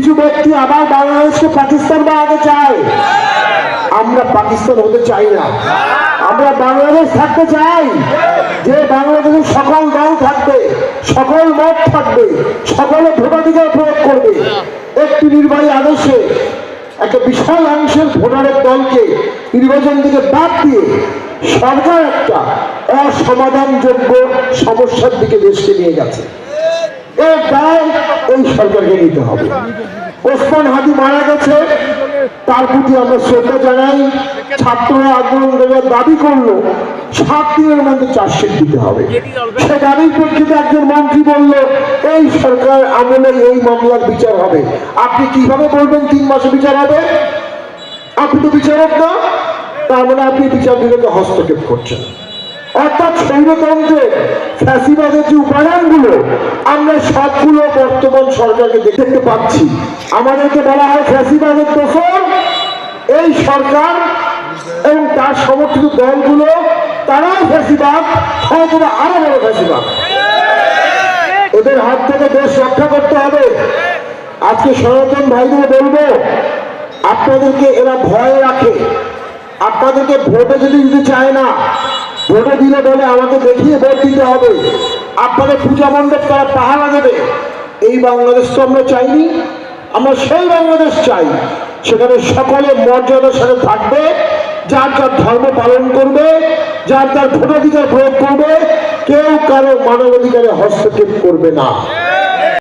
কিছু ব্যক্তি আবার বাংলাদেশকে পাকিস্তান বানাতে চায়। আমরা পাকিস্তান হতে চাই না, আমরা বাংলাদেশ থাকতে চাই, যে বাংলাদেশের সকল দল থাকবে, সকল মত থাকবে, সকলে ভোটাধিকার প্রয়োগ করবে। একটি নির্বাহী আদেশে একটা বিশাল অংশের ভোটারের দলকে নির্বাচন থেকে বাদ দিয়ে সরকার একটা অসমাধানযোগ্য সমস্যার দিকে দেশকে নিয়ে গেছে। এর দায় এই সরকারকে নিতে হবে। ওসমান হাদি মারা গেছে, তার প্রতি আমরা শ্রদ্ধা জানাই। ছাত্ররা আন্দোলন করার দাবি করলো 7 দিনের মধ্যে চার্জশিট দিতে হবে। সে দাবির প্রেক্ষিতে একজন মন্ত্রী বলল এই সরকার আমলে এই মামলার বিচার হবে। আপনি কিভাবে বলবেন 3 মাসে বিচার হবে? আপনি তো বিচারক না, তার মানে আপনি বিচার বিভাগে হস্তক্ষেপ করছেন। অর্থাৎ স্বৈরতন্ত্রের ফ্যাসিবাদের যে উপাদানগুলো আমরা সবগুলো বর্তমান সরকারকে দেখতে পাচ্ছি। আমাদেরকে বলা হয় ফ্যাসিবাদের দোষর এই সরকার এবং তার সমর্থিত দলগুলো, তারাই ফ্যাসিবাদ, হয়তো আরো বড় ফ্যাসিবাদ। এদের হাত থেকে দেশ রক্ষা করতে হবে। আজকে সনাতন ভাইদের বলবো, আপনাদেরকে এরা ভয় রাখে, আপনাদেরকে ভোটে যদি দিতে চায় না, ভোটে দিলে বলে আমাকে দেখিয়ে ভোট দিতে হবে, আপনাদের পূজা মণ্ডপ তারা পাহারা দেবে। এই বাংলাদেশ তো আমরা চাইনি, আমরা সেই বাংলাদেশ চাই সেখানে সকলে মর্যাদার সাথে থাকবে, যার যার ধর্ম পালন করবে, যার যার ভোটাধিকার প্রয়োগ করবে, কেউ কারো মানবাধিকারে হস্তক্ষেপ করবে না।